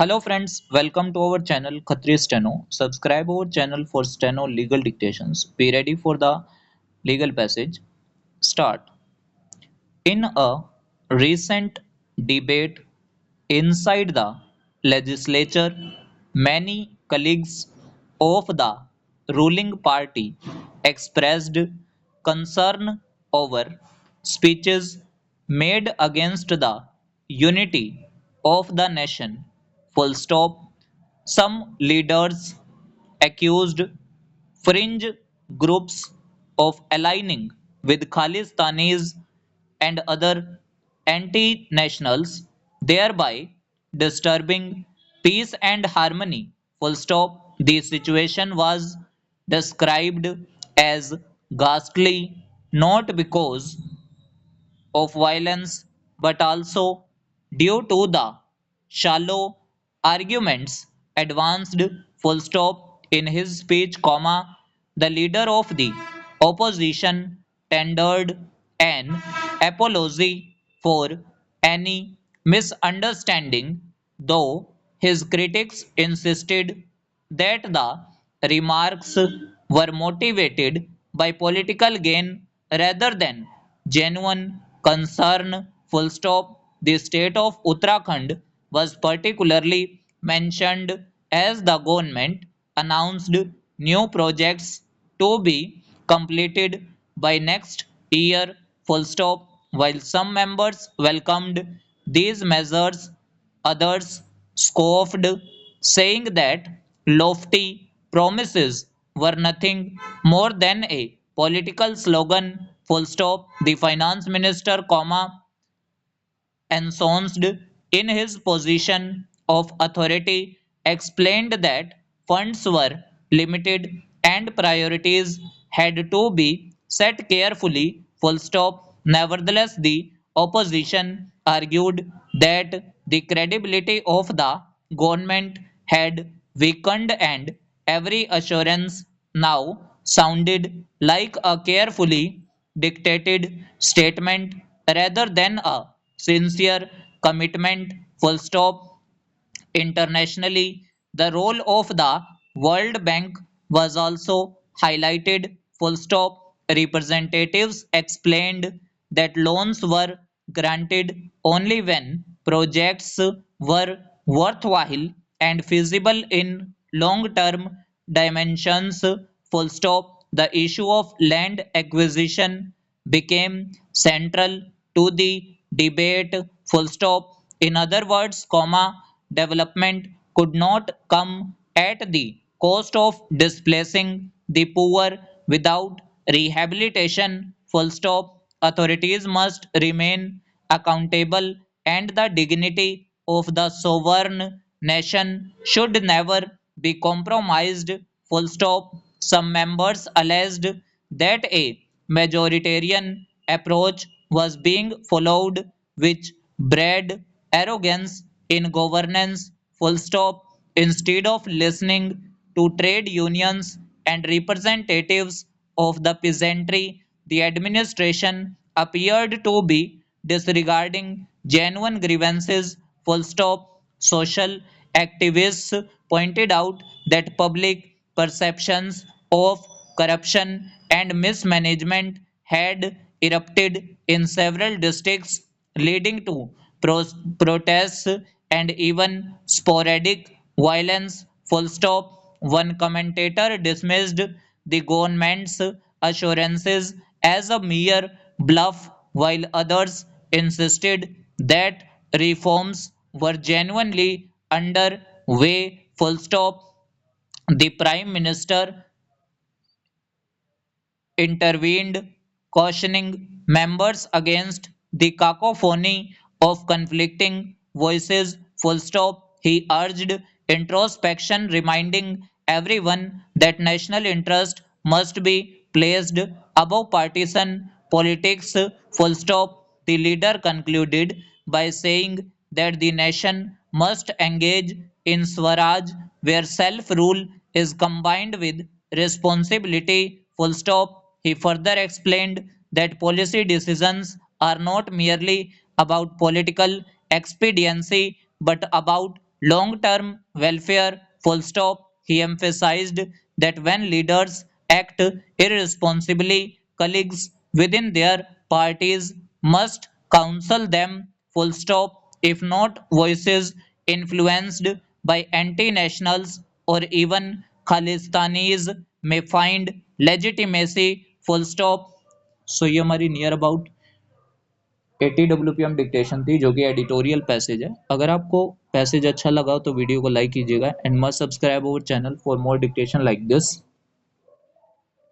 Hello friends, welcome to our channel Khatri Steno. Subscribe our channel for steno legal dictations. Be ready for the legal passage. Start. In a recent debate inside the legislature, many colleagues of the ruling party expressed concern over speeches made against the unity of the nation. Full stop. Some leaders accused fringe groups of aligning with Khalistanis and other anti-nationals, thereby disturbing peace and harmony. Full stop. The situation was described as ghastly not because of violence but also due to the shallow arguments advanced. Full stop. In his speech, comma, the leader of the opposition tendered an apology for any misunderstanding, though his critics insisted that the remarks were motivated by political gain rather than genuine concern. Full stop. The state of Uttarakhand was particularly mentioned as the government announced new projects to be completed by next year. Full stop. While some members welcomed these measures, others scoffed, saying that lofty promises were nothing more than a political slogan. Full stop. The finance minister, comma, ensconced in his position of authority, explained that funds were limited and priorities had to be set carefully. Full stop. Nevertheless, the opposition argued that the credibility of the government had weakened and every assurance now sounded like a carefully dictated statement rather than a sincere commitment. Full stop. Internationally, the role of the World Bank was also highlighted. Full stop. Representatives explained that loans were granted only when projects were worthwhile and feasible in long-term dimensions. Full stop. The issue of land acquisition became central to the debate. Full stop. In other words, comma, development could not come at the cost of displacing the poor without rehabilitation. Full stop. Authorities must remain accountable and the dignity of the sovereign nation should never be compromised. Full stop. Some members alleged that a majoritarian approach was being followed, which bred arrogance in governance. Full stop. Instead of listening to trade unions and representatives of the peasantry, the administration appeared to be disregarding genuine grievances. Full stop. Social activists pointed out that public perceptions of corruption and mismanagement had erupted in several districts, leading to protests and even sporadic violence. Full stop. One commentator dismissed the government's assurances as a mere bluff, while others insisted that reforms were genuinely underway. Full stop. The Prime Minister intervened, cautioning members against the cacophony of conflicting voices. Full stop. He urged introspection, reminding everyone that national interest must be placed above partisan politics. Full stop. The leader concluded by saying that the nation must engage in Swaraj, where self rule is combined with responsibility. Full stop. He further explained that policy decisions are not merely about political expediency but about long-term welfare, full stop. He emphasized that when leaders act irresponsibly, colleagues within their parties must counsel them, full stop. If not, voices influenced by anti-nationals or even Khalistanis may find legitimacy, full stop. सो ये हमारी near about 80 WPM dictation थी जो कि editorial passage है। अगर आपको passage अच्छा लगा हो तो वीडियो को लाइक कीजिएगा and must subscribe our channel for more dictation like this.